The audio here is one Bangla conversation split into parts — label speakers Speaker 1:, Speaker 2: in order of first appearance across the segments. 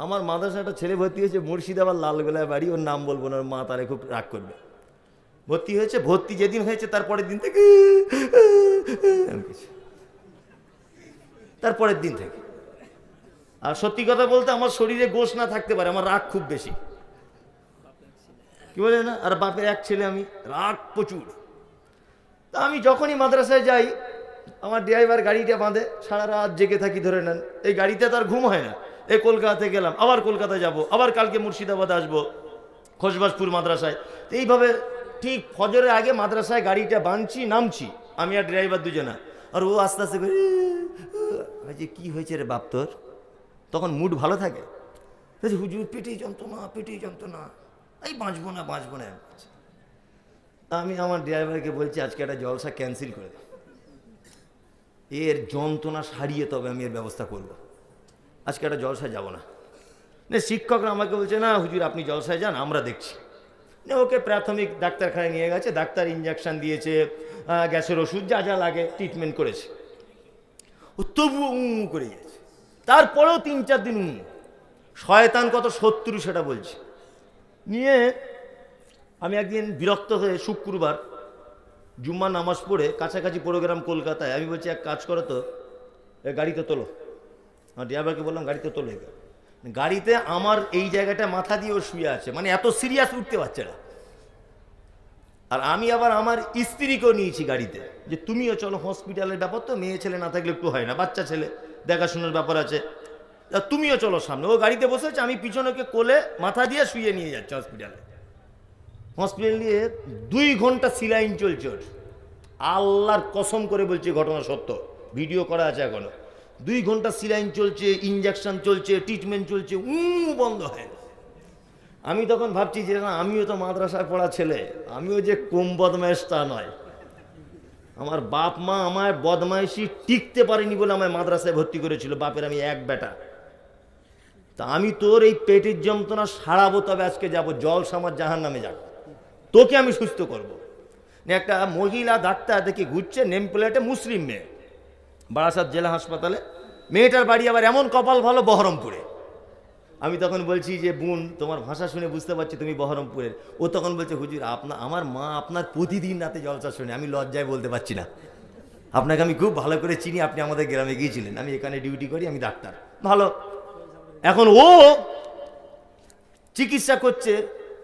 Speaker 1: আমার মাদ্রাসায় একটা ছেলে ভর্তি হয়েছে, মুর্শিদাবাদ লালগোলায় বাড়ি, ওর নাম বলবো না, ওর মা তারে খুব রাগ করবে। ভর্তি হয়েছে, ভর্তি যেদিন হয়েছে তারপরের দিন থেকে তারপরের দিন থেকে। আর সত্যি কথা বলতে আমার শরীরে গোশ না থাকতে পারে, আমার রাগ খুব বেশি, কি বলে না, আর বাপের এক ছেলে, আমি রাগ প্রচুর। তা আমি যখনই মাদ্রাসায় যাই, আমার ড্রাইভার গাড়িটা বাঁধে, সারা রাত জেগে থাকি ধরে নেন, এই গাড়িতে তার ঘুম হয় না। এই কলকাতাতে গেলাম, আবার কলকাতায় যাব, আবার কালকে মুর্শিদাবাদ আসবো, খোশবাসপুর মাদ্রাসায়। এইভাবে ঠিক ফজরের আগে মাদ্রাসায় গাড়িটা বাঁধছি, নামছি, আমি আর ড্রাইভার দুজনা, আর ও আস্তে আস্তে করে যে কি হয়েছে রে বাপ তোর, তখন মুড ভালো থাকে, হুজুর পেটেই যন্ত্রণা, পেটেই যন্ত্রণা, এই বাঁচবো না বাঁচবো না। আমি আমার ড্রাইভারকে বলছি আজকে একটা জলসা ক্যান্সেল করে দাও, এর যন্ত্রণা সারিয়ে তবে আমি এর ব্যবস্থা করব, আজকে একটা জলসায় যাব না। শিক্ষকরা আমাকে বলছে না হুজুর আপনি জলসায় যান, আমরা দেখছি। ওকে প্রাথমিক ডাক্তারখানায় নিয়ে গেছে, ডাক্তার ইঞ্জেকশন দিয়েছে, গ্যাসের ওষুধ যা যা লাগে ট্রিটমেন্ট করেছে, ও তবুও করে গেছে। তারপরেও 3-4 দিন শয়তান কত শত্রু সেটা বলছে। নিয়ে আমি একদিন বিরক্ত হয়ে শুক্রবার জুম্মা নামাজ পড়ে কাছাকাছি প্রোগ্রাম কলকাতায়, আমি বলছি এক কাজ করো তো, গাড়িতে তোলো। আমার ড্রাইভারকে বললাম গাড়িতে তোলো। গাড়িতে আমার এই জায়গাটা মাথা দিয়ে ও শুয়ে আছে, মানে এত সিরিয়াস উঠতে পারছে না। আর আমি আবার আমার স্ত্রীকেও নিয়েছি গাড়িতে, যে তুমিও চলো, হসপিটালের ব্যাপার তো, মেয়ে ছেলে না থাকলে একটু হয় না, বাচ্চা ছেলে দেখাশোনার ব্যাপার আছে, তুমিও চলো সামনে। ও গাড়িতে বসেছে, আমি পিছনকে কোলে মাথা দিয়ে শুয়ে নিয়ে যাচ্ছি হসপিটালে। হসপিটাল নিয়ে 2 ঘন্টা সিলাইন চলছে। আল্লাহর কসম করে বলছি ঘটনা সত্য, ভিডিও করা আছে এখনো। 2 ঘন্টা সিলাইন চলছে, ইঞ্জেকশন চলছে, ট্রিটমেন্ট চলছে, বন্ধ হয় না। আমি তখন ভাবছি যে না, আমিও তো মাদ্রাসায় পড়া ছেলে, আমিও যে কম বদমাইশ তা নয়। আমার বাপ মা আমায় বদমাইশি টিকতে পারেনি বলে আমায় মাদ্রাসায় ভর্তি করেছিল, বাপের আমি এক বেটা। তা আমি তোর এই পেটের যন্ত্রণা সারাবো, তবে আজকে যাবো জলসা, আমার জাহান নামে যাবো, তোকে আমি সুস্থ করবো। একটা মহিলা ডাক্তার দেখে ঘুরছে, নেম প্লেটে মুসলিম মেয়ে, বারাসাত জেলা হাসপাতালে। মেয়েটার বাড়ি আবার এমন কপাল ভালো বহরমপুরে। আমি তখন বলছি যে বোন, তোমার ভাষা শুনে বুঝতে পারছি তুমি বহরমপুরের। ও তখন বলছে হুজুর আমার মা আপনার প্রতিদিন রাতে জলসা শুনে, আমি লজ্জায় বলতে পারছি না, আপনাকে আমি খুব ভালো করে চিনি, আপনি আমাদের গ্রামে গিয়েছিলেন, আমি এখানে ডিউটি করি, আমি ডাক্তার। ভালো। এখন ও চিকিৎসা করছে,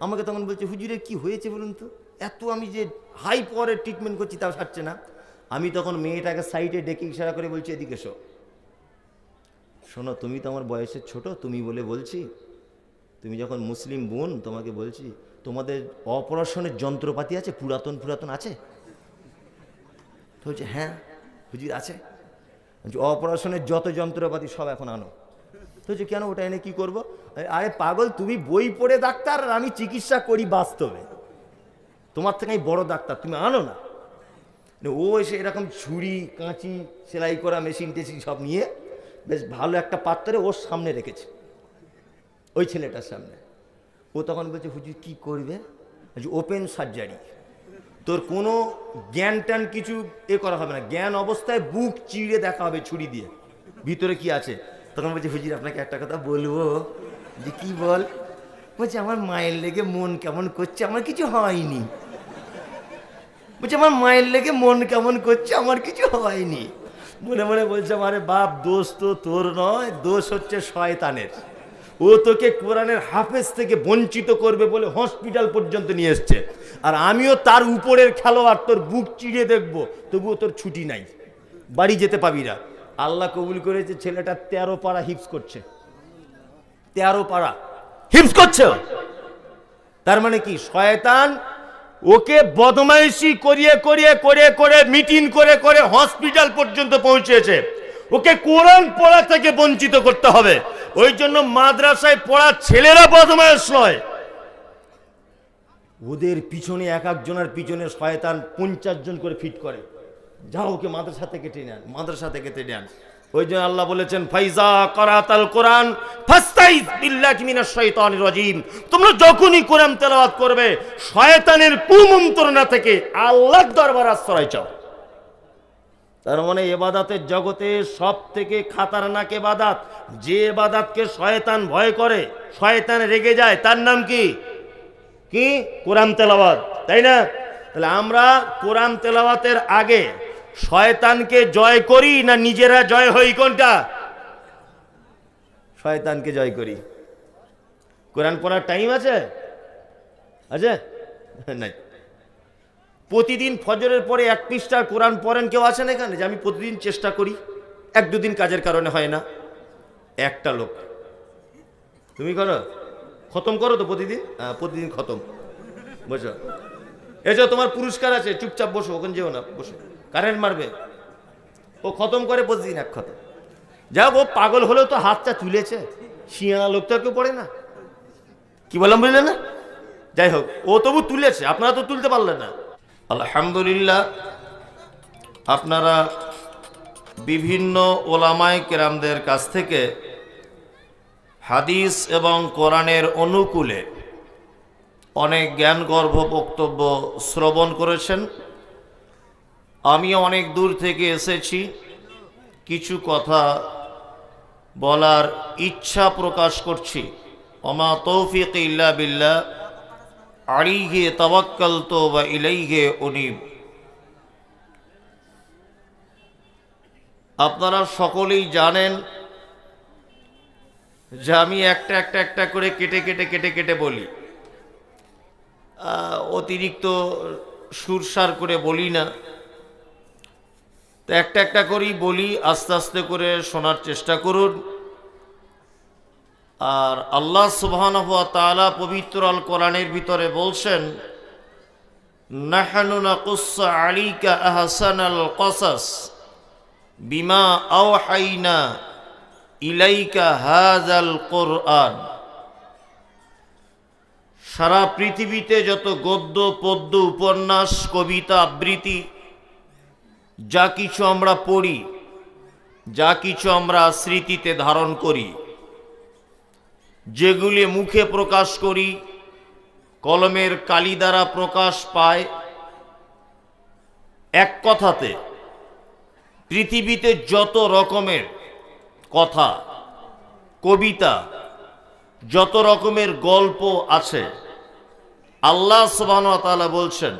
Speaker 1: আমাকে তখন বলছে হুজুরের কি হয়েছে বলুন তো, এত আমি যে হাই পাওয়ারের ট্রিটমেন্ট করছি তাও ছাড়ছে না। আমি তখন মেয়েটাকে সাইডে ডেকে ইশারা করে বলছি এদিকে এসো, শোনো তুমি তো আমার বয়সের ছোট, তুমি বলে বলছি, তুমি যখন মুসলিম বোন, তোমাকে বলছি তোমাদের অপারেশনের যন্ত্রপাতি আছে, পুরাতন আছে? বলছে হ্যাঁ হুজুর আছে। অপারেশনের যত যন্ত্রপাতি সব এখন আনো। তো যে কেন, ওটা এনে কি করবো? আরে পাগল, তুমি বই পড়ে ডাক্তার, আর আমি চিকিৎসা করি বাস্তবে, তোমার থেকে আমি বড় ডাক্তার, তুমি আনো না। ও এসে এরকম ছুরি কাঁচি সেলাই করা মেশিন টেশিন সব নিয়ে বেশ ভালো একটা পাত্রে ওর সামনে রেখেছে, ওই ছেলেটার সামনে। ও তখন বলছে হুজুর কি করবে? ওপেন সার্জারি, তোর কোনো জ্ঞান ট্যান কিছু করা হবে না, জ্ঞান অবস্থায় বুক চিড়ে দেখা হবে ছুরি দিয়ে ভিতরে কি আছে। তখন বলছে হুজুর আপনাকে একটা কথা বলবো। যে কি বল? বলছে আমার মায়ের লেগে মন কেমন করছে, আমার কিছু হয়নি। বলছে আমার মায়ের লেগে মন কেমন করছে, আমার কিছু হয়নি। মনে মনে বলছে আরে বাপ, দোষ তো তোর নয়, দোষ হচ্ছে শয়তানের। ও তোকে কোরআনের হাফেজ থেকে বঞ্চিত করবে বলে হসপিটাল পর্যন্ত নিয়ে এসছে, আর আমিও তার উপরের খেলোয়াড়, তোর বুক চিড়ে দেখবো, তবুও তোর ছুটি নাই, বাড়ি যেতে পাবি না। আল্লাহ কবুল করেছে, ছেলেটা 13 পারা হিপস করছে, 13 পারা হিপস করছে। তার মানে কি, শয়তান ওকে বদমাইশি করিয়ে করিয়ে করে করে মিটিং করে করে হসপিটাল পর্যন্ত পৌঁছেছে। ওকে কোরআন পড়া থেকে বঞ্চিত করতে হবে। ওই জন্য মাদ্রাসায় পড়া ছেলেরা বদমাইশ নয়, ওদের পিছনে এক একজনের পিছনে শয়তান 50 জন করে ফিট করে। যাও ওকে মাদ্রাসা থেকে টেনে আন, মাদ্রাসা থেকে টেনে আন। ওই জন্য আল্লাহ বলেছেন ফাইজা করাতাল কোরআন ফাস্তাইজ বিল্লাহি মিনাশ শাইতানির রাজিম, তোমরা যখনই কোরআন তেলাওয়াত করবে শয়তানের কুমন্ত্রণা থেকে আল্লাহর দরবারে আশ্রয় চাও। তার মানে ইবাদতের জগতে সব থেকে খাতারনাক ইবাদত, যে ইবাদতকে শয়তান ভয় করে, শয়তান রেগে যায়, তার নাম কি? কি? কোরআন তেলাওয়াত, তাই না? তাহলে আমরা কোরআন তেলাওয়াতের আগে শয়তানকে জয় করি না নিজেরা জয় হই? কোনটা? শয়তানকে জয় করি। কোরআন পড়ার টাইম আছে? আছে? নাই। প্রতিদিন ফজরের পরে 1 পৃষ্ঠা কোরআন পড়েন কেউ আছেন এখানে? যে আমি প্রতিদিন চেষ্টা করি, 1-2 দিন কাজের কারণে হয় না। একটা লোক। তুমি করো? খতম করো তো প্রতিদিন? হ্যাঁ, প্রতিদিন খতম। বুঝো? এই যে তোমার পুরস্কার আছে, চুপচাপ বসো, ওখানে যেও না, বসো। কারেন্ট মারবে। ও খতম করে প্রতিদিন 1 খতম। যাও, ও পাগল হলেও তো হাতটা তুলেছে। শিয়ানা লোকটা কেউ পড়ে না। কি বললাম বুঝলেন না? যাই হোক, ও তবু তুলেছে, আপনারা তো তুলতে পারলেন না। আলহামদুলিল্লাহ, আপনারা বিভিন্ন ওলামায়ে কেরামদের কাছ থেকে হাদিস এবং কোরআনের অনুকূলে অনেক জ্ঞানগর্ভ বক্তব্য শ্রবণ করেছেন। আমি অনেক দূর থেকে এসেছি, কিছু কথা বলার ইচ্ছা প্রকাশ করছি। ওমা তৌফিক ইল্লা বিল্লাহ, আলাইহি তাওয়াক্কালতু ওয়া ইলাইহি উনীব। আপনারা সকলেই জানেন যে আমি একটা করে কেটে বলি, অতিরিক্ত সুরসার করে বলি না। তো একটা করেই বলি, আস্তে আস্তে করে শোনার চেষ্টা করুন। আর আল্লাহ সুবহানাহু ওয়া তাআলা পবিত্র আল কোরআনের ভিতরে বলছেন, নাহনু নাকুসসু আলাইকা আহসানাল কসাস বিমা আওহাইনা ইলাইকা হাযাল কোরআন। সারা পৃথিবীতে যত গদ্য, পদ্য, উপন্যাস, কবিতা, আবৃত্তি, যা কিছু আমরা পড়ি, যা কিছু আমরা স্মৃতিতে ধারণ করি, যেগুলি মুখে প্রকাশ করি, কলমের কালি দ্বারা প্রকাশ পায়, এক কথাতে পৃথিবীতে যত রকমের কথা, কবিতা, যত রকমের গল্প আছে, আল্লাহ সুবহানাহু ওয়া তাআলা বলছেন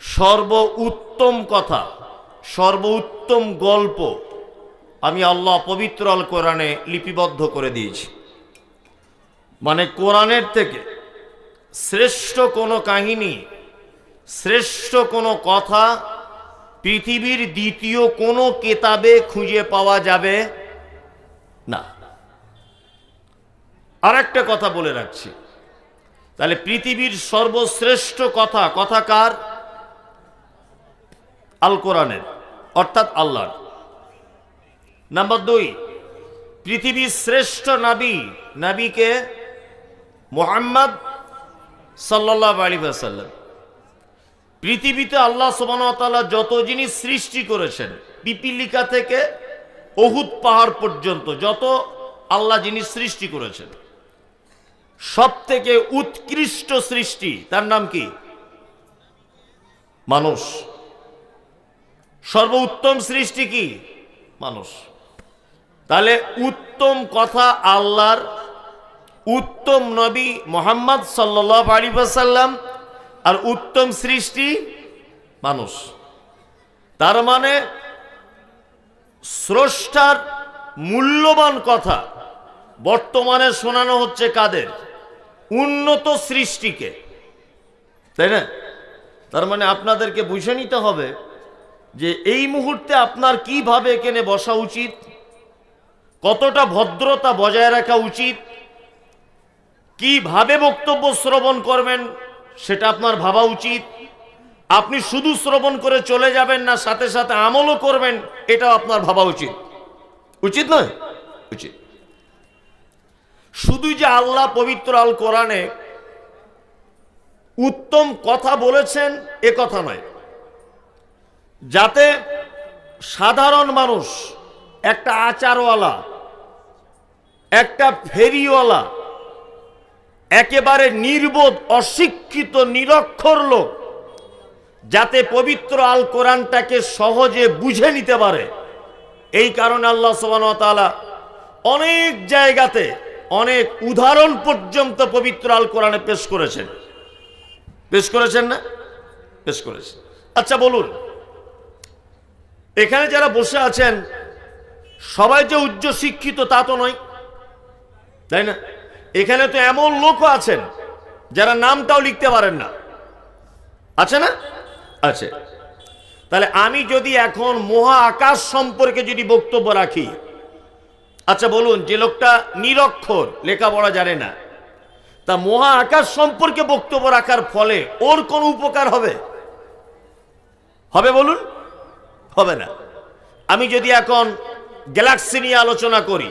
Speaker 1: সর্বোত্তম কথা, সর্বোত্তম গল্প আমি আল্লাহ পবিত্র আল কোরআনে লিপিবদ্ধ করে দিয়েছি। মানে কোরআনের থেকে শ্রেষ্ঠ কোনো কাহিনী, শ্রেষ্ঠ কোনো কথা পৃথিবীর দ্বিতীয় কোনো কিতাবে খুঁজে পাওয়া যাবে না। আর একটা কথা বলে রাখছি, তাহলে পৃথিবীর সর্বশ্রেষ্ঠ কথা কার? আল কোরআনের, অর্থাৎ আল্লাহর। নাম্বার 2, পৃথিবীর শ্রেষ্ঠ নবীকে মুহাম্মদ সাল্লাল্লাহু আলাইহি ওয়াসাল্লাম। পৃথিবীতে আল্লাহ সুবহানাহু ওয়া তাআলা যত জিনিস সৃষ্টি করেছেন, পিপিলিকা থেকে উহুদ পাহাড় পর্যন্ত যত আল্লাহ জিনিস সৃষ্টি করেছেন, সব থেকে উৎকৃষ্ট সৃষ্টি তার নাম কি? মানুষ। সর্বোত্তম সৃষ্টি কি? মানুষ। তাহলে উত্তম কথা আল্লাহর, উত্তম নবী মুহাম্মদ সাল্লাল্লাহু আলাইহি ওয়াসাল্লাম, আর উত্তম সৃষ্টি মানুষ। তার মানে স্রষ্টার মূল্যবান কথা বর্তমানে শোনানো হচ্ছে কাদের? উন্নত সৃষ্টিকে, তাই না? তার মানে আপনাদেরকে বুঝে নিতে হবে যে এই মুহূর্তে আপনার কিভাবে এখানে বসা উচিত, কতটা ভদ্রতা বজায় রাখা উচিত, কিভাবে বক্তব্য শ্রবণ করবেন সেটা আপনার ভাবা উচিত। আপনি শুধু শ্রবণ করে চলে যাবেন না, সাথে সাথে আমলও করবেন, এটাও আপনার ভাবা উচিত। উচিত নয়? উচিত। শুধু যে আল্লাহ পবিত্র আল কোরআনে উত্তম কথা বলেছেন এ কথা নয়, যাতে সাধারণ মানুষ, একটা আচারওয়ালা, একটা ফেরিওয়ালা, একেবারে নির্বোধ, অশিক্ষিত, নিরক্ষর লোক যাতে পবিত্র আল কোরআনটাকে সহজে বুঝে নিতে পারে। এই কারণে আল্লাহ সুবহানাহু ওয়া তাআলা অনেক জায়গাতে অনেক উদাহরণ পর্যন্ত পবিত্র আল কোরআনে পেশ করেছেন। পেশ করেছেন না? পেশ করেছেন। আচ্ছা বলুন, এখানে যারা বসে আছেন সবাই যে উচ্চ শিক্ষিত তা তো নয়, তাই না? এখানে তো এমন লোকও আছেন যারা নামটাও লিখতে পারেন না, আছে না? আছে। তাহলে আমি যদি এখন মহা আকাশ সম্পর্কে যদি বক্তব্য রাখি, আচ্ছা বলুন, যে লোকটা নিরক্ষর, লেখাপড়া জানে না, তা মহা আকাশ সম্পর্কে বক্তব্য রাখার ফলে ওর কোন উপকার হবে? হবে বলুন? হবে না। আমি যদি এখন গ্যালাক্সি নিয়ে আলোচনা করি,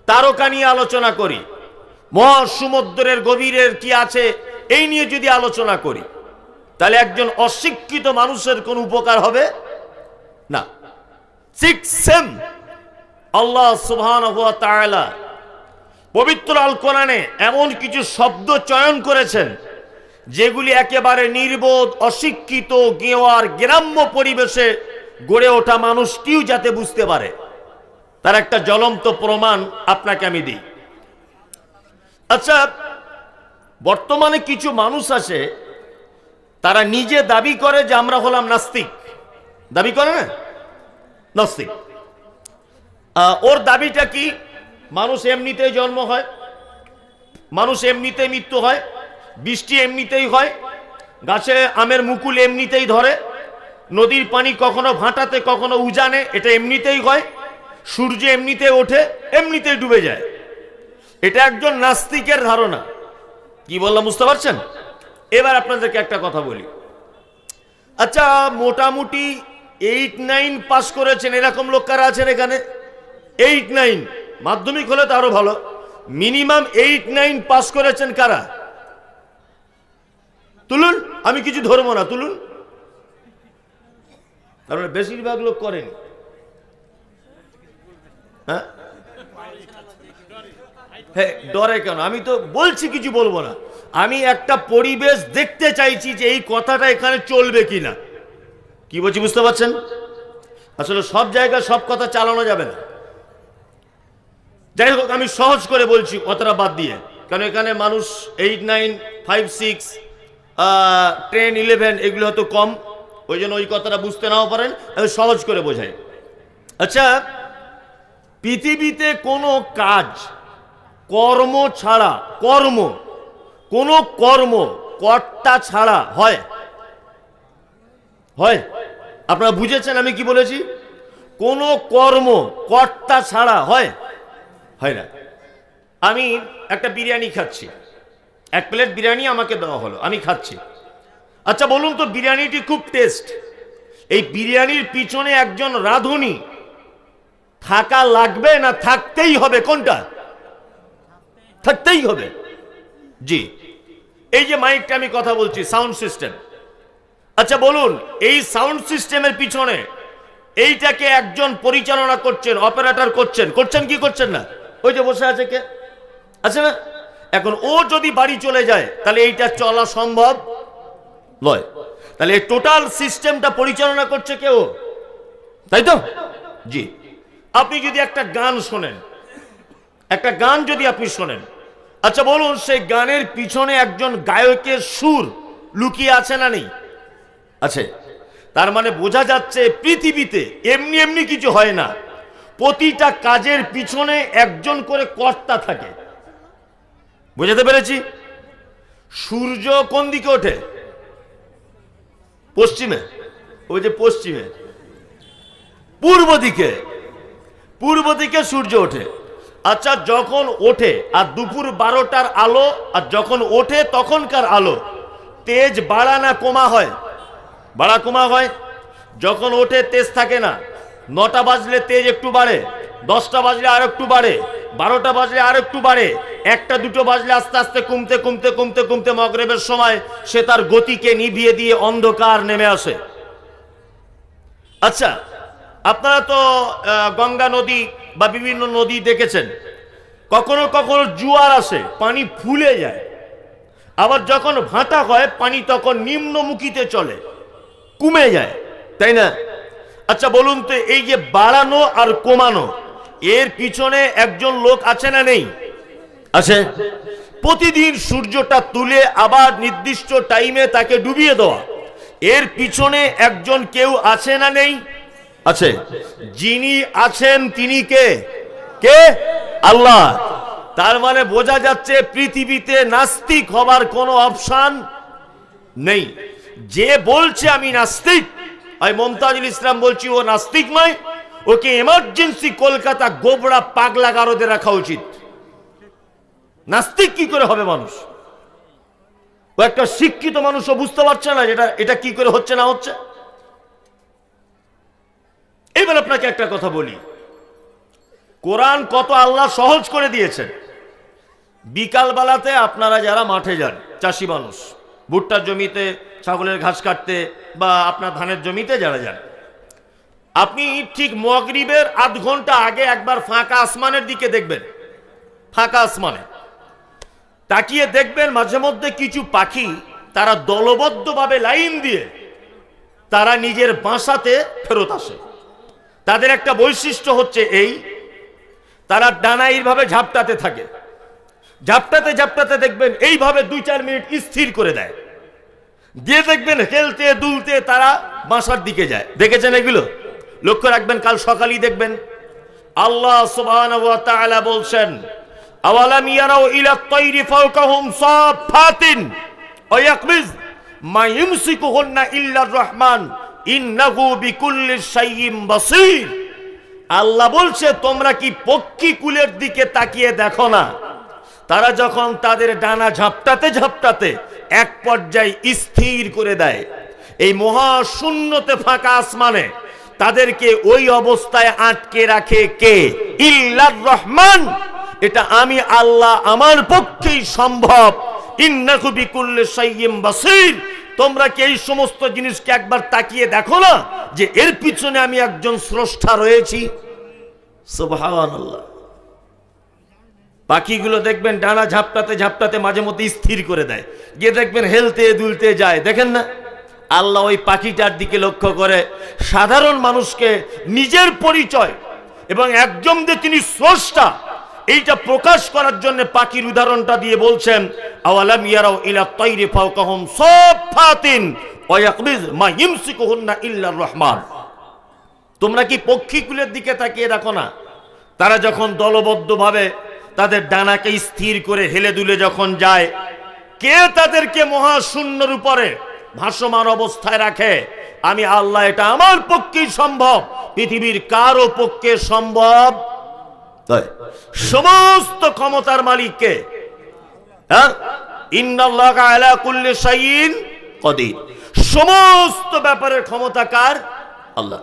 Speaker 1: তারকা নিয়ে আলোচনা করি, মহাসমুদ্রের গভীরের কি আছে এই নিয়ে যদি আলোচনা করি, তাহলে একজন অশিক্ষিত মানুষের কোন উপকার হবে না। ঠিক সেম আল্লাহ সুবহানাহু ওয়া তাআলা পবিত্র আল কোরআনে এমন কিছু শব্দ চয়ন করেছেন যেগুলি একেবারে নির্বোধ, অশিক্ষিত, গেওয়ার, গ্রাম্য পরিবেশে গড়ে ওঠা মানুষটিও যাতে বুঝতে পারে, তার একটা জ্বলন্ত প্রমাণ আপনাকে আমি দিই। আচ্ছা, বর্তমানে কিছু মানুষ আছে, তারা নিজে দাবি করে যে আমরা হলাম নাস্তিক। দাবি করে না? নাস্তিক। ওর দাবিটা কি? মানুষ এমনিতেই জন্ম হয়, মানুষ এমনিতেই মৃত্যু হয়, বৃষ্টি এমনিতেই হয়, গাছে আমের মুকুল এমনিতেই ধরে, নদীর পানি কখনো ভাটাতে কখনো উজানে, এটা এমনিতেই হয়, সূর্য এমনিতে ওঠে, এমনিতেই ডুবে যায়। এটা একজন নাস্তিকের ধারণা। কি বললাম বুঝতে পারছেন? এবার আপনাদেরকে একটা কথা বলি। আচ্ছা, মোটামুটি 8-9 পাস করেছেন এরকম লোক কারা আছেন এখানে? 8-9, মাধ্যমিক হলে তো আরো ভালো, মিনিমাম 8-9 পাস করেছেন কারা? তুলুন, আমি কিছু ধরবো না, তুলুন। তার মানে বেশিরভাগ লোক করেন। হ্যাঁ, ডরে কেন? আমি তো বলছি কিছু বলবো না, আমি একটা পরিবেশ দেখতে চাইছি যে এই কথাটা এখানে চলবে কিনা। কি বলছি বুঝতে পারছেন? আসলে সব জায়গায় সব কথা চালানো যাবে না। যাই হোক, আমি সহজ করে বলছি কথাটা বাদ দিয়ে, কারণ এখানে মানুষ 8-9, 5-6, 10-11 এগুলো হয়তো কম, ওই জন্য ওই কথাটা বুঝতে নাও পারেন, আমি সহজ করে বোঝাই। আচ্ছা, পৃথিবীতে কোনো কাজ কর্ম ছাড়া, কোন কর্ম কর্তা ছাড়া হয়? হয়? আপনারা বুঝেছেন আমি কি বলেছি? কোন কর্ম কর্তা ছাড়া হয়? হয় না। আমি একটা বিরিয়ানি খাচ্ছি, 1 প্লেট বিরিয়ানি আমাকে দেওয়া হলো, আমি খাচ্ছি। আচ্ছা বলুন তো, বিরিয়ানিটি খুব টেস্ট, এই বিরিয়ানির পিছনে একজন রাঁধুনি থাকা লাগবে না থাকতেই হবে? কোনটা? থাকতেই হবে। জি, এই যে মাইকটা আমি কথা বলছি, সাউন্ড সিস্টেম। আচ্ছা বলুন, এই সাউন্ড সিস্টেমের পিছনে এইটাকে একজন পরিচালনা করছেন, অপারেটর করছেন কি করছেন না? ওই যে বসে আছে কে, আছে না? এখন ও যদি বাড়ি চলে যায় তাহলে এইটা চলা সম্ভব নয়। তাহলে এই টোটাল সিস্টেমটা পরিচালনা করছে কেউ, তাই তো? জি। আপনি যদি একটা গান শোনেন, একটা গান যদি আপনি শোনেন, আচ্ছা বলুন, সেই গানের পিছনে একজন গায়কের সুর লুকিয়ে আছে না নেই? আছে। তার মানে বোঝা যাচ্ছে পৃথিবীতে এমনি এমনি কিছু হয় না, প্রতিটা কাজের পিছনে একজন করে কর্তা থাকে। বুঝাতে পেরেছি? সূর্য কোন দিকে ওঠে? পশ্চিমে। ওই যে পশ্চিমে, পূর্ব দিকে সূর্য ওঠে। আচ্ছা, যখন ওঠে আর দুপুর 12টার আলো, আর যখন ওঠে তখনকার আলো তেজ বাড়া না কমা হয়? বাড়া কমা হয়। যখন ওঠে তেজ থাকে না, 9টা বাজলে তেজ একটু বাড়ে, 10টা বাজলে আর একটু বাড়ে, 12টা বাজলে আর একটু বাড়ে, 1টা 2টো বাজলে আস্তে আস্তে কমতে মাগরিবের সময় সে তার গতিকে নিভিয়ে দিয়ে অন্ধকার নেমে আসে। আচ্ছা, আপনারা তো গঙ্গা নদী বা বিভিন্ন নদী দেখেছেন, কখনো কখনো জোয়ার আসে, পানি ফুলে যায়, আবার যখন ভাটা হয় পানি তখন নিম্নমুখীতে চলে। কমে যায়, তাই না? আচ্ছা বলুন তো, এই যে বাড়ানো আর কমানো, এর পিছনে একজন লোক আছে না নেই? আছে। প্রতিদিন সূর্যটা তুলে আবার নির্দিষ্ট টাইমে তাকে ডুবিয়ে দেওয়া, এর পিছনে একজন কেউ আছে না নেই? আছে। যিনি আছেন তিনি কে? কে? আল্লাহ। তার মানে বোঝা যাচ্ছে পৃথিবীতে নাস্তিক হবার কোনো অপশন নেই। যে বলছে আমি নাস্তিক, আমি মমতাজুল ইসলাম বলছি ও নাস্তিক নয়, ওকে এমার্জেন্সি কলকাতা গোবরা পাগলা গারদে রাখা উচিত। নাস্তিক কি করে হবে মানুষ? ও একটা শিক্ষিত মানুষও বুঝতে পারছে না এটা কি করে হচ্ছে না হচ্ছে। এবার আপনাকে একটা কথা বলি, কোরআন কত আল্লাহ সহজ করে দিয়েছেন। বিকাল বেলাতে আপনারা যারা মাঠে যান, চাষি মানুষ, ভুট্টার জমিতে ছাগলের ঘাস কাটতে বা আপনার ধানের জমিতে যারা যান, আপনি ঠিক মাগরিবের আধ ঘন্টা আগে একবার ফাঁকা আসমানের দিকে দেখবেন। ফাঁকা আসমানে তাকিয়ে দেখবেন মাঝে মধ্যে কিছু পাখি তারা দলবদ্ধভাবে লাইন দিয়ে তারা নিজের বাসাতে ফেরত আসে। তাদের একটা বৈশিষ্ট্য হচ্ছে এই, তারা ডানা এইভাবে ঝাপটাতে থাকে, ঝাপটাতে ঝাপটাতে দেখবেন এইভাবে 2-4 মিনিট স্থির করে দেয়, দিয়ে দেখবেন খেলতে দুলতে তারা বাসার দিকে যায়। দেখেছেন এগুলো? লক্ষ্য রাখবেন, কাল সকালেই দেখবেন আল্লাহ সুবহানাহু ওয়া তাআলা বলছেন, আওয়ালাম ইয়ারাউ ইলা আত-তায়রি ফাওকাহুম সাফাতিন ওয়া ইয়াকবিজ মা ইউমসিকুহুন্না ইল্লা আর-রাহমান ইন্নাহু বিকুল্লি শাইইন বাসীর। আল্লাহ বলছে, তোমরা কি পক্ষী কুলের দিকে তাকিয়ে দেখো না? তারা যখন তাদের ডানা ঝাপটাতে ঝাপটাতে এক পর্যায়ে স্থির করে দেয়, এই মহাশূন্যতে ফাঁকা আসমানে তাদেরকে ওই অবস্থায় আটকে রাখে কে? ইল্লার রহমান। এটা আমি আল্লাহ আমার পক্ষেই সম্ভব। ইন্নাহু বিকুল্লি শাইইন বাসীর। তোমরা কি এই সমস্ত জিনিসকে একবার তাকিয়ে দেখো না যে এর পিছনে আমি একজন স্রষ্টা রয়েছি? সুবহানাল্লাহ। পাখিগুলো দেখবেন ডানা ঝাপটাতে ঝাপটাতে মাঝে মধ্যে স্থির করে দেয়, গিয়ে দেখবেন হেলতে দুলতে যায়, দেখেন না? আল্লাহ ওই পাখিটার দিকে লক্ষ্য করে সাধারণ মানুষকে নিজের পরিচয় এবং একজন যে তিনি স্রষ্টা এইটা প্রকাশ করার জন্য পাখির উদাহরণটা দিয়ে বলছেন, আওয়ালাম ইয়ারাউ ইলা আত-তায়রি ফাওকাহুম সাফাতিন ওয়া ইয়াকবিজ মা ইউমসিকুহুন্না ইল্লা আর-রাহমান। তোমরা কি পক্ষীকুলের দিকে তাকিয়ে দেখো না? তারা যখন দলবদ্ধভাবে তাদের ডানাকে স্থির করে হেলে দুলে যখন যায়, কে তাদেরকে মহাশূন্যের উপরে ভাসমান অবস্থায় রাখে? আমি আল্লাহ। এটা আমার পক্ষেই সম্ভব, পৃথিবীর কারো পক্ষে সম্ভব নয়। সমস্ত ক্ষমতার মালিক কে? হ্যাঁ, ইন্নাল্লাহা আলা কুল্লি শাইইন কাদির। সমস্ত ব্যাপারের ক্ষমতা কার? আল্লাহ।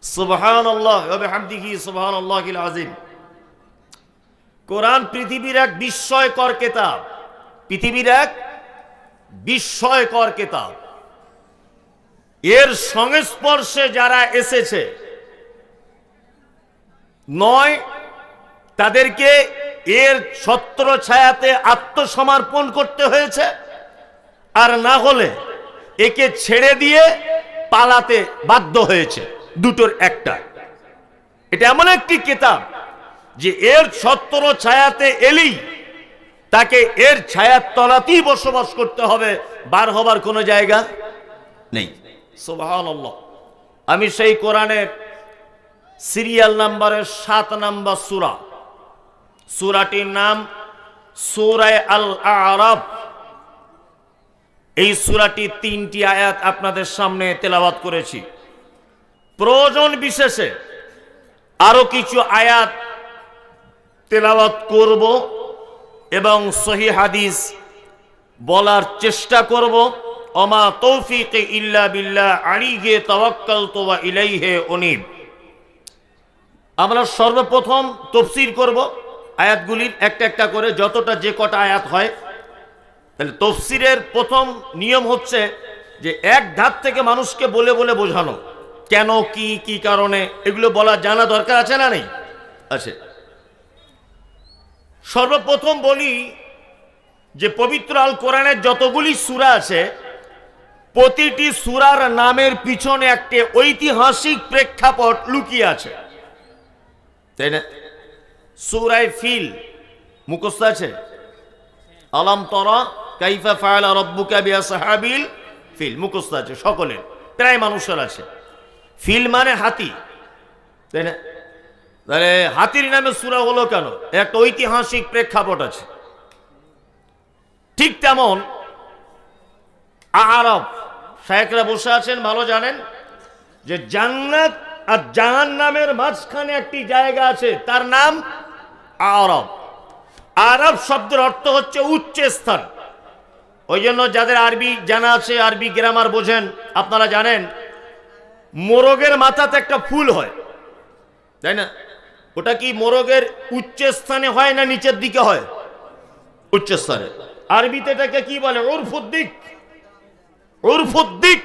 Speaker 1: সুবহানাল্লাহ ওয়া বিহামদিহি সুবহানাল্লাহিল আযীম। কোরআন পৃথিবীর এক বিস্ময়কর কিতাব, পৃথিবীর এক বিস্ময়কর কিতাব। এর সংস্পর্শে যারা এসেছে, নয় তাদেরকে এর ছত্র ছায়াতে আত্মসমর্পণ করতে হয়েছে, আর না হলে একে ছেড়ে দিয়ে পালাতে বাধ্য হয়েছে। দুটোর একটা। এটা এমন একটি কিতাব যে এর ছত্র ছায়াতে এলেই তাকে এর ছায়ার তলাতেই বসবাস করতে হবে, বার হবার কোনো জায়গা নেই। সুবহানাল্লাহ। আমি সেই কোরআনের সিরিয়াল নাম্বারের 7 নাম্বার সূরা, সূরাটির নাম সূরা আল আরাফ। এই সূরাটি 3টি আয়াত আপনাদের সামনে তেলাওয়াত করেছি। প্রয়োজন বিশেষে আরো কিছু আয়াত তেলাওয়াত করব এবং সহিহ হাদিস বলার চেষ্টা করব। ওমা তৌফিকি ইল্লা বিল্লাহ আলাইহি তাওয়াক্কালতু ওয়া ইলাইহি উনীব। আমরা সর্বপ্রথম তাফসীর করব আয়াতগুলির একটা একটা করে, যতটা যে কটা আয়াত হয়। তাহলে তাফসীরের প্রথম নিয়ম হচ্ছে যে এক ধাপ থেকে মানুষকে বলে বলে বোঝানো, কেন কি কি কারণে, এগুলো বলা জানা দরকার আছে না নেই? আছে। সর্বপ্রথম বলি যে পবিত্র আল কোরআনের যতগুলি সূরা আছে প্রতিটি সূরার নামের পিছনে একটি ঐতিহাসিক প্রেক্ষাপট লুকিয়ে আছে, তাই না? সূরা ফিল মুখস্থ আছে? আলাম তারা কাইফা ফাআলা রাব্বুকা বিআসহাবিল ফিল মুখস্থ আছে সকলের, প্রায় মানুষের আছে। ফিল মানে হাতি, তাই না? তাহলে হাতির নামে সূরা হলো কেন? একটা ঐতিহাসিক প্রেক্ষাপট আছে। ঠিক তেমন আরাফ, শায়েখরা বসে আছেন, ভালো জানেন যে জান্নাত আর জাহান্নামের মাঝখানে একটি জায়গা আছে, তার নাম আরাফ। আরাফ শব্দের অর্থ হচ্ছে উচ্চ স্থান। ওই জন্য যাদের আরবি জানা আছে, আরবি গ্রামার বোঝেন, আপনারা জানেন মোরগের মাথাতে একটা ফুল হয়, তাই না? ওটা কি মোরগের উচ্চ স্থানে হয় না নিচের দিকে হয়? উচ্চ স্থানে। আরবিতে এটাকে কি বলে? উরফুদ্দিক। উরফুদ্দিক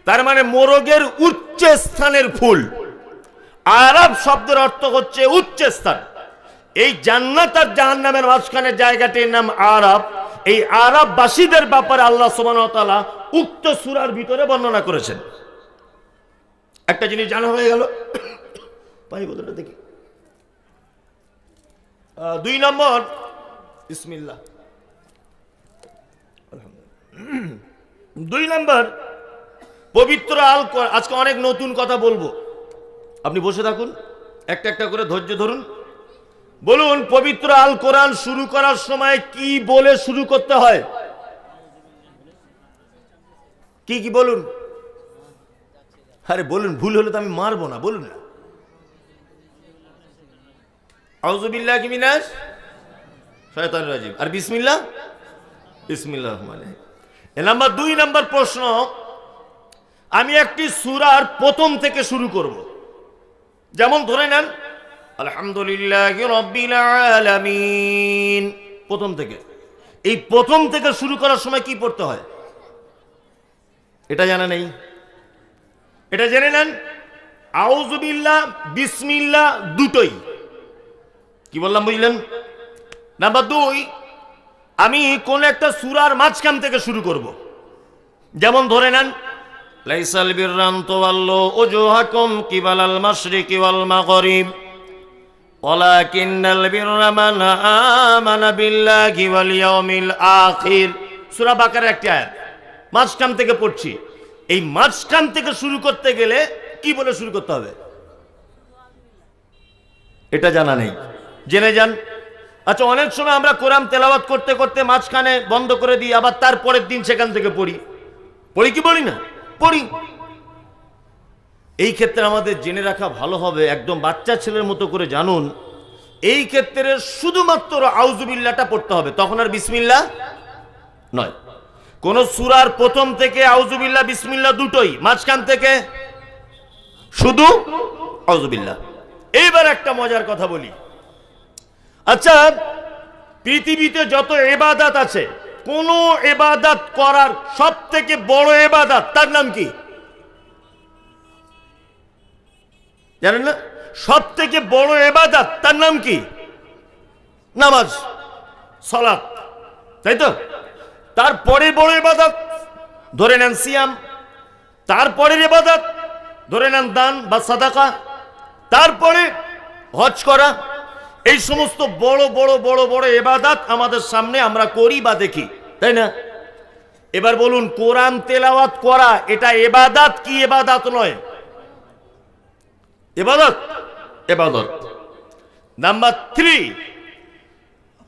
Speaker 1: তার মানে মোরগের উচ্চ স্থানের ফুল। আরাফ শব্দের অর্থ হচ্ছে উচ্চ স্থান। এই জান্নাত আর জাহান্নামের মাঝখানের জায়গাটির নাম আরাফ। এই আরাফবাসীদের ব্যাপারে আল্লাহ সুবহানাহু ওয়া তাআলা উক্ত সূরার ভিতরে বর্ণনা করেছেন। একটা জিনিস জানা হয়ে গেল। পানি বোতলটা দেখি। 2 নম্বর, বিসমিল্লাহ। 2 নম্বর, পবিত্র আল কোরআন। আজকে অনেক নতুন কথা বলবো, আপনি বসে থাকুন, একটা একটা করে ধৈর্য ধরুন। বলুন, পবিত্র আল কোরআন শুরু করার সময় কি বলে শুরু করতে হয়? কি কি বলুন? আরে বলুন, ভুল হলে তো আমি মারবো না, বলুন না। আউযু বিল্লাহি মিনাশ শাইতানির রাজিম। আর বিসমিল্লাহ, বিসমিল্লাহির রহমানির রহিম। নাম্বার 2 নম্বর প্রশ্ন, আমি একটি সূরার প্রথম থেকে শুরু করব। যেমন ধরে নেন আলহামদুলিল্লাহি রাব্বিল আলামিন, প্রথম থেকে। এই প্রথম থেকে শুরু করার সময় কি পড়তে হয় এটা জানা নেই? এটা জেনে নেন। আউযু বিল্লাহ, বিসমিল্লাহ দুটোই। কি বললাম বুঝলেন? নাম্বার 2, আমি কোন একটা সূরার মাঝখান থেকে শুরু করব। যেমন ধরে নেন লাইসাল বিররান তুওয়াল্লু উজুহাকুম কিবালাল মাশরিকি ওয়াল মাগরিব ওয়ালাকিন্নাল বিররা মান আমানা বিল্লাহি ওয়াল ইয়াউমিল আখির। সূরা বাকারার একটি আয়াত, মাঝখান থেকে পড়ছি। এই মাঝখান থেকে শুরু করতে গেলে কি বলে শুরু করতে হবে এটা জানা নেই, জেনে যান। আচ্ছা, অনেক সময় আমরা কোরআন তেলাওয়াত করতে করতে মাঝখানে বন্ধ করে দিই, আবার তারপরের দিন সেখান থেকে পড়ি। পড়ি কি পড়ি না? পড়ি। এই ক্ষেত্রে আমাদের জেনে রাখা ভালো হবে, একদম বাচ্চা ছেলের মতো করে জানুন। এই ক্ষেত্রে শুধুমাত্র আউযু বিল্লাহটা পড়তে হবে, তখন আর বিসমিল্লাহ নয়। কোন সূরার প্রথম থেকে আউযু বিল্লাহ বিসমিল্লাহ দুটোই, মাঝখান থেকে শুধু আউযু বিল্লাহ। এইবার একটা মজার কথা বলি। আচ্ছা, পৃথিবীতে যত ইবাদত আছে, কোন ইবাদত করার সব থেকে বড় ইবাদত তার নাম কি জানেন না? সব থেকে বড় ইবাদত তার নাম কি? নামাজ, সালাত, তাই তো? তারপরে বড় ইবাদত ধরে নেন সিয়াম, তারপরের ইবাদত ধরে নেন দান বা সাদাকা, তারপরে হজ করা। এই সমস্ত বড় বড় বড় বড় ইবাদত আমাদের সামনে আমরা করি বা দেখি, তাই না? এবার বলুন, কোরআন তেলাওয়াত করা এটা ইবাদত কি ইবাদত নয়? ইবাদত, ইবাদত। নাম্বার 3,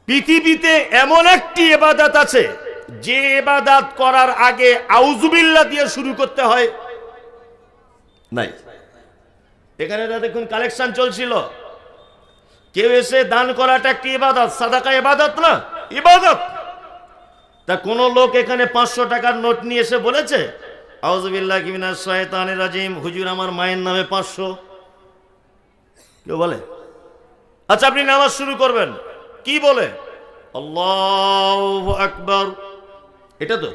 Speaker 1: পৃথিবীতে এমন একটি ইবাদত আছে যে ইবাদত করার আগে আউযু বিল্লাহ দিয়ে শুরু করতে হয় নাই। এখানে দেখুন কালেকশন চলছিল, কেউ এসে দান করাটা একটি ইবাদত, সাদাকা ইবাদত না? ইবাদত। তা কোন লোক এখানে 500 টাকার নোট নিয়ে এসে বলেছে আউযু বিল্লাহি মিনাশ শাইতানির রাজিম, হুজুর আমার মায়ের নামে 500? কেউ বলে? আচ্ছা, আপনি নামাজ শুরু করবেন, কি বলে? আল্লাহু আকবার, এটা তো।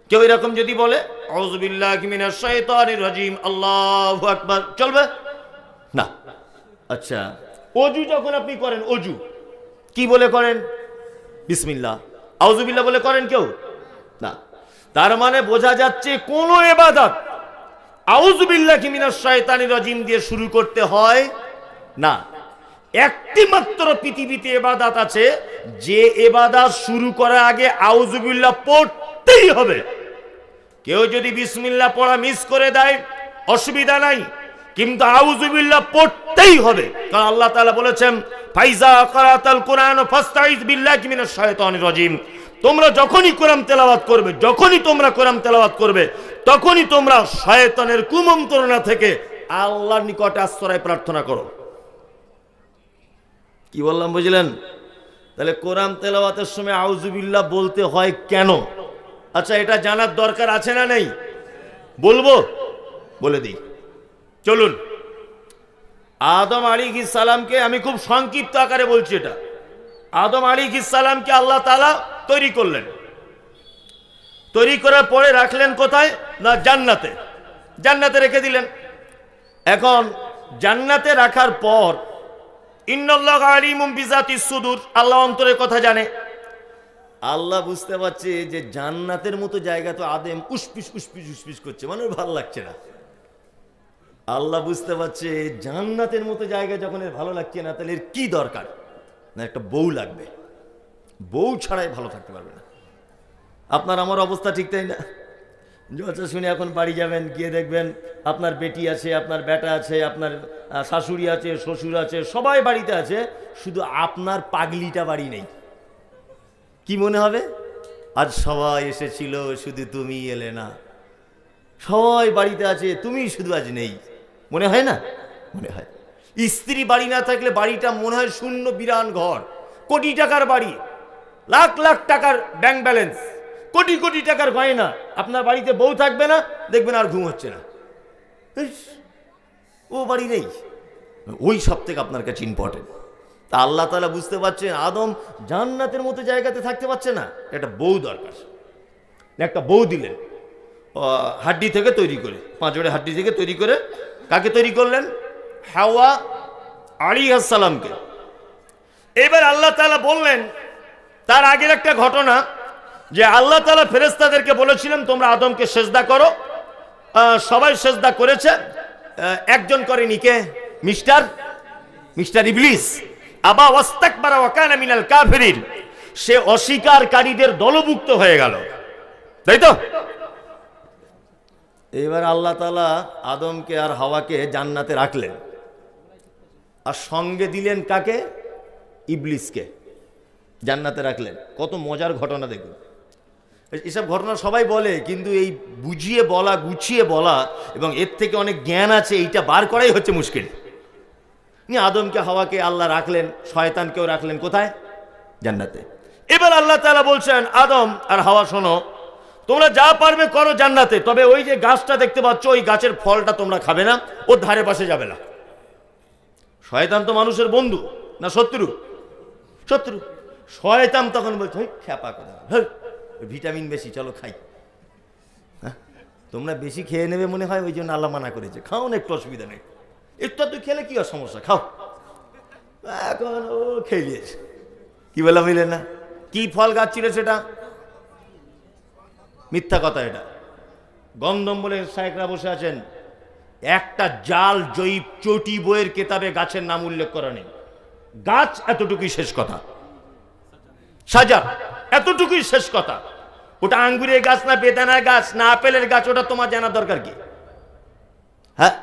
Speaker 1: কেউ এরকম যদি বলে আউযু বিল্লাহি মিনাশ শাইতানির রাজিম আল্লাহু আকবার, চলবে না? আচ্ছা, ওযু যখন আপনি করেন, ওযু কি বলে করেন? বিসমিল্লাহ, আউযু বিল্লাহ বলে করেন কেউ? না। তার মানে বোঝা যাচ্ছে কোন ইবাদত আউযু বিল্লাহি মিনাশ শাইতানির রাজিম দিয়ে শুরু করতে হয় না। একটি মাত্র পৃথিবীতে ইবাদত আছে যে ইবাদত শুরু করার আগে আউযু বিল্লাহ পড়তেই হবে। কেউ যদি বিসমিল্লাহ পড়া মিস করে দেয় অসুবিধা নাই, কিন্তু আউযু বিল্লাহ পড়তেই হবে। কারণ আল্লাহ তাআলা বলেছেন ফাইজা ক্রাতাল কুরআন ফাস্তাইজ বিল্লাহি মিনাশ শাইতানির রাজিম, তোমরা যখনই কোরআন তেলাওয়াত করবে, যখনই তোমরা কোরআন তেলাওয়াত করবে, তখনই তোমরা শয়তানের কুমন্ত্রণা থেকে আল্লাহর নিকটে আশ্রয় প্রার্থনা করো। কি বললাম বুঝলেন? তাহলে কোরআন তেলাওয়াতের সময় আউযু বিল্লাহ বলতে হয় কেন? আচ্ছা, এটা জানার দরকার আছে না নেই? বলবো, বলে দিই। চলুন, আদম আলাইহিস সালামকে আমি খুব সংক্ষিপ্ত আকারে বলছি। এটা আদম আলাইহিস সালামকে আল্লাহ তাআলা তৈরি করলেন। তৈরি করার পরে রাখলেন কোথায়? না জান্নাতে। জান্নাতে রেখে দিলেন। এখন জান্নাতে রাখার পর ইন্নাল্লাহা আলিমুম বিযাতিস সুদূর, আল্লাহ অন্তরের কথা জানে। আল্লাহ বুঝতে পারছে যে জান্নাতের মতো জায়গা তো আদম উসপিস উসপিস উসপিস করছে, মানে ভালো লাগছে না। আল্লাহ বুঝতে পারছে জান্নাতের মতো জায়গা যখন এর ভালো লাগছে না, তাহলে এর কি দরকার? না, একটা বউ লাগবে। বউ ছাড়াই ভালো থাকতে পারবে না। আপনার আমার অবস্থা ঠিক তাই না? জলসা শুনে এখন বাড়ি যাবেন, গিয়ে দেখবেন আপনার বেটি আছে, আপনার বেটা আছে, আপনার শাশুড়ি আছে, শ্বশুর আছে, সবাই বাড়িতে আছে, শুধু আপনার পাগলিটা বাড়ি নেই। কি মনে হবে? আজ সবাই এসেছিল, শুধু তুমি এলে না। সবাই বাড়িতে আছে, তুমি শুধু আজ নেই। মনে হয় না? মনে হয়। স্ত্রী বাড়ি না থাকলে বাড়িটা মনে হয় শূন্য বিরান ঘর। কোটি টাকার বাড়ি, লাখ লাখ টাকার ব্যাংক ব্যালেন্স, কোটি কোটি টাকার গয়না, আপনার বাড়িতে বউ থাকবে না, দেখবেন আর ঘুম হচ্ছে না। ও বাড়ি নেই। ওই সব থেকে আপনার কাছে ইম্পর্টেন্ট। তা আল্লাহ তাআলা বুঝতে পারছেন আদম জান্নাতের মতো জায়গাতে থাকতে পারছে না, একটা বউ দরকার। একটা বউ দিলেন হাড্ডি থেকে তৈরি করে, পাঁচজোড়ে হাড্ডি থেকে তৈরি করে। কাকে তৈরি করলেন? হাওয়া আলাইহিস সালামকে। এবার আল্লাহ তাআলা বললেন, তার আগের একটা ঘটনা, যে আল্লাহ তাআলা ফেরেশতাদেরকে বলেছিলেন তোমরা আদমকে সেজদা করো। সবাই সেজদা করেছে, একজন করেনি। কে? মিস্টার ইবলিস। আবা ওয়াস্তাকবারা ওয়া কানা মিনাল কাফিরিন, সে অস্বীকারীদের দলভুক্ত হয়ে গেল, তাই তো? এবার আল্লাহ তাআলা আদমকে আর হাওয়াকে জান্নাতে রাখলেন, আর সঙ্গে দিলেন কাকে? ইবলিসকে জান্নাতে রাখলেন। কত মজার ঘটনা দেখুন। এসব ঘটনা সবাই বলে, কিন্তু এই বুঝিয়ে বলা, গুছিয়ে বলা এবং এর থেকে অনেক জ্ঞান আছে, এইটা বার করাই হচ্ছে মুশকিল। আদমকে হাওয়াকে আল্লাহ রাখলেন, শয়তানকেও রাখলেন কোথায়? জান্নাতে। এবার আল্লাহ তাআলা বলছেন আদম আর হাওয়া, শোনো, তোমরা যা পারবে করো জান্নাতে, তবে ওই যে গাছটা দেখতে পাচ্ছ, ওই গাছের ফলটা তোমরা খাবে না, ওর ধারে পাশে যাবে না। শয়তান তো মানুষের বন্ধু না শত্রু? শত্রু। শয়তান তখন বলছে খ্যাপা কথা, ভিটামিন বেশি, চলো খাই। হ্যাঁ, তোমরা বেশি খেয়ে নেবে মনে হয়, ওই জন্য আল্লাহ মানা করেছে, খাও না, একটু অসুবিধা নেই, একটু তুই খেলে কি আর সমস্যা, খাও। এখন ও খেয়ে নিয়েছে। কি বলা বুঝলেন না? কি ফল গাছ ছিল সেটা? মিথ্যা কথা এটা। গন্ধম বলে শায়েখরা বসে আছেন, একটা জাল জয়ীব চটি বইয়ের কেতাবে গাছের নাম উল্লেখ করা নেই। গাছ এতটুকুই শেষ কথা, সাজা এতটুকুই শেষ কথা। ওটা আঙ্গুরের গাছ না বেদানার গাছ না আপেলের গাছ, ওটা তোমার জানার দরকার কি? হ্যাঁ,